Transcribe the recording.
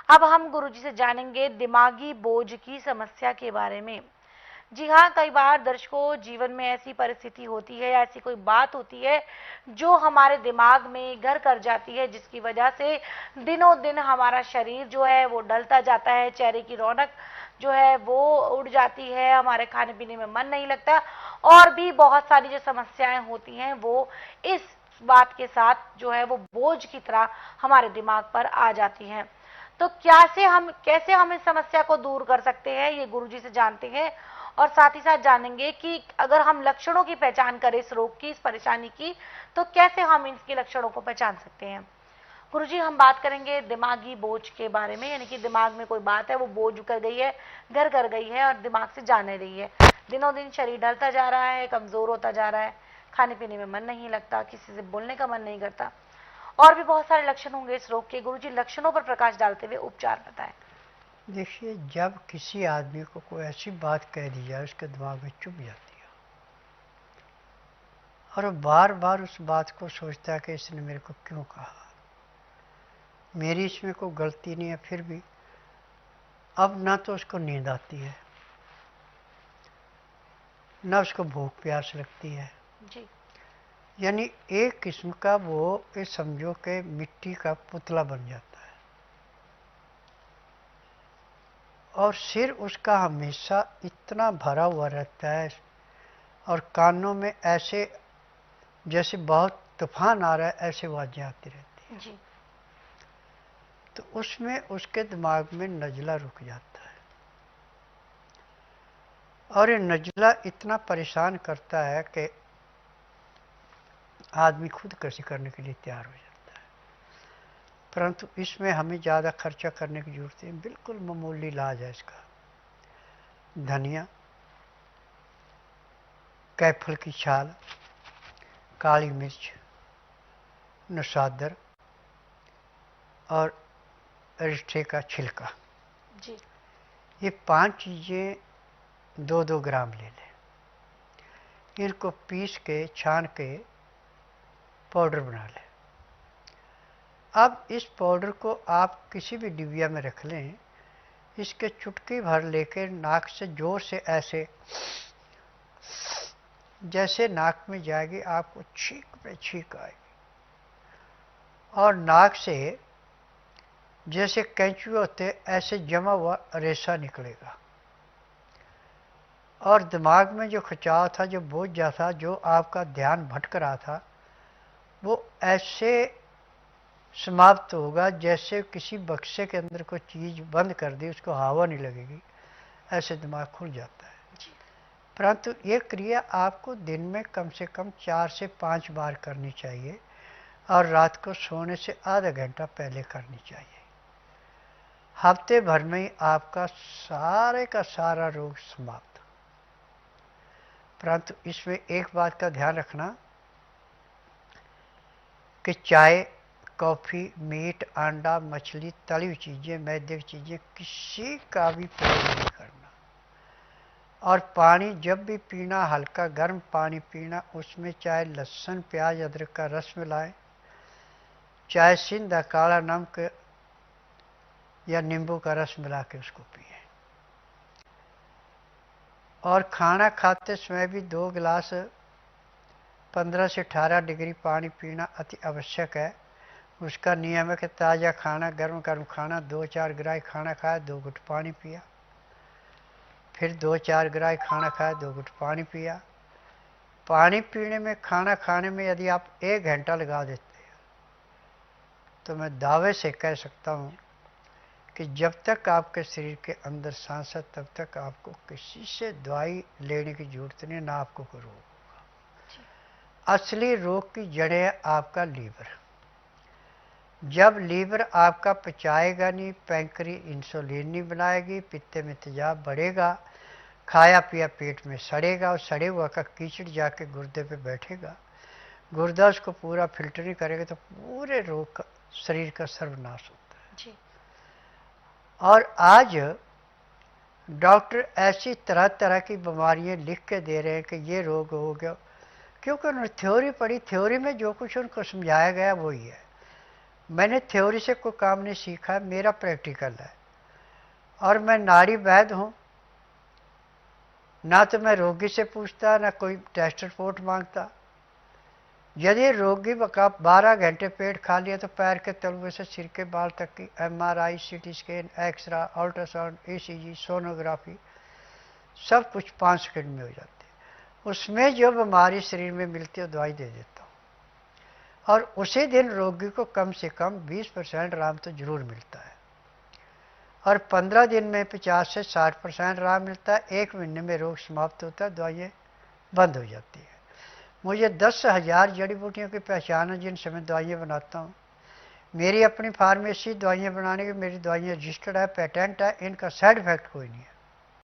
अब हम गुरुजी से जानेंगे दिमागी बोझ की समस्या के बारे में। जी हाँ, कई बार दर्शकों जीवन में ऐसी परिस्थिति होती है, ऐसी कोई बात होती है जो हमारे दिमाग में घर कर जाती है, जिसकी वजह से दिनों दिन हमारा शरीर जो है वो ढलता जाता है, चेहरे की रौनक जो है वो उड़ जाती है, हमारे खाने पीने में मन नहीं लगता, और भी बहुत सारी जो समस्याएं होती हैं वो इस बात के साथ जो है वो बोझ की तरह हमारे दिमाग पर आ जाती हैं। तो कैसे हम इस समस्या को दूर कर सकते हैं, ये गुरुजी से जानते हैं। और साथ ही साथ जानेंगे कि अगर हम लक्षणों की पहचान करें इस रोग की, इस परेशानी की, तो कैसे हम इसके लक्षणों को पहचान सकते हैं। गुरुजी, हम बात करेंगे दिमागी बोझ के बारे में, यानी कि दिमाग में कोई बात है वो बोझ कर गई है, घर कर गई है और दिमाग से जा नहीं रही है। दिनों दिन शरीर ढलता जा रहा है, कमजोर होता जा रहा है, खाने पीने में मन नहीं लगता, किसी से बोलने का मन नहीं करता, और भी बहुत सारे लक्षण होंगे इस रोग के। गुरुजी, लक्षणों पर प्रकाश डालते हुए उपचार बताएं। देखिए, जब किसी आदमी को कोई ऐसी बात कह दी जाए उसके दिमाग में चुभ जाती है और वो बार बार उस बात को सोचता है कि इसने मेरे को क्यों कहा, मेरी इसमें कोई गलती नहीं है, फिर भी अब ना तो उसको नींद आती है, ना उसको भूख प्यास लगती है जी। यानी एक किस्म का वो ये समझो कि मिट्टी का पुतला बन जाता है और सिर उसका हमेशा इतना भरा हुआ रहता है और कानों में ऐसे जैसे बहुत तूफान आ रहा है ऐसे आवाजें आती रहती है। जी। तो उसमें उसके दिमाग में नजला रुक जाता है और ये नजला इतना परेशान करता है कि आदमी खुद कृषि करने के लिए तैयार हो जाता है। परंतु इसमें हमें ज़्यादा खर्चा करने की जरूरत है, बिल्कुल मामूली इलाज है इसका। धनिया, कैफल की छाल, काली मिर्च, नसादर और अरिष्ठे का छिलका, जी। ये 5 चीज़ें 2-2 ग्राम ले लें। इनको पीस के छान के पाउडर बना लें। अब इस पाउडर को आप किसी भी डिबिया में रख लें, इसके चुटकी भर लेकर नाक से जोर से ऐसे, जैसे नाक में जाएगी आपको छींक पे छींक आएगी और नाक से जैसे कैंचुए होते ऐसे जमा हुआ रेशा निकलेगा और दिमाग में जो खिंचाव था, जो बोझ जा था, जो आपका ध्यान भटक रहा था, वो ऐसे समाप्त होगा जैसे किसी बक्से के अंदर कोई चीज़ बंद कर दी, उसको हवा नहीं लगेगी, ऐसे दिमाग खुल जाता है। परंतु ये क्रिया आपको दिन में कम से कम 4 से 5 बार करनी चाहिए और रात को सोने से आधा घंटा पहले करनी चाहिए। हफ्ते भर में ही आपका सारे का सारा रोग समाप्त। परंतु इसमें एक बात का ध्यान रखना कि चाय, कॉफ़ी, मीट, अंडा, मछली, तली हुई चीज़ें, मैदे की चीज़ें किसी का भी प्रयोग नहीं करना और पानी जब भी पीना हल्का गर्म पानी पीना, उसमें चाहे लहसुन प्याज अदरक का रस मिलाएं, चाहे सिंधा काला नमक या नींबू का रस मिला के उसको पिए और खाना खाते समय भी 2 गिलास 15 से 18 डिग्री पानी पीना अति आवश्यक है। उसका नियम है कि ताज़ा खाना, गर्म गर्म खाना, 2-4 ग्राही खाना खाया, 2 घुट पानी पिया, फिर 2-4 ग्राही खाना खाया, 2 घुट पानी पिया। पानी पीने में, खाना खाने में यदि आप 1 घंटा लगा देते हैं तो मैं दावे से कह सकता हूँ कि जब तक आपके शरीर के अंदर सांस है तब तक आपको किसी से दवाई लेने की जरूरत नहीं, ना आपको कोई रोग होगा। असली रोग की जड़ है आपका लीवर। जब लीवर आपका पचाएगा नहीं, पैंक्री इंसुलिन नहीं बनाएगी, पित्ते में तेजाब बढ़ेगा, खाया पिया पेट में सड़ेगा और सड़े हुआ का कीचड़ जाके गुर्दे पे बैठेगा, गुर्दा उसको पूरा फिल्टर नहीं करेगा तो पूरे रोग का, शरीर का सर्वनाश होता है। जी। और आज डॉक्टर ऐसी तरह तरह की बीमारियां लिख के दे रहे हैं कि ये रोग हो गया, क्योंकि उन्होंने थ्योरी पढ़ी, थ्योरी में जो कुछ उनको समझाया गया वही है। मैंने थ्योरी से कोई काम नहीं सीखा, मेरा प्रैक्टिकल है। और मैं नाड़ी वैद्य हूँ, ना तो मैं रोगी से पूछता ना कोई टेस्ट रिपोर्ट मांगता। यदि रोगी का 12 घंटे पेट खा लिया तो पैर के तलवे से सिर के बाल तक की MRI, CT scan, x-ray, ultrasound, ECG, sonography सब कुछ 5 सेकंड में हो जाती है। उसमें जो बीमारी शरीर में मिलती है दवाई दे देता हूँ, और उसी दिन रोगी को कम से कम 20% आराम तो जरूर मिलता है, और 15 दिन में 50 से 60% आराम मिलता है। 1 महीने में रोग समाप्त होता है, दवाइयाँ बंद हो जाती है। मुझे 10,000 जड़ी बूटियों की पहचान है जिनसे मैं दवाइयाँ बनाता हूँ। मेरी अपनी फार्मेसी दवाइयाँ बनाने की, मेरी दवाइयाँ रजिस्टर्ड है, पेटेंट है, इनका साइड इफेक्ट कोई नहीं है।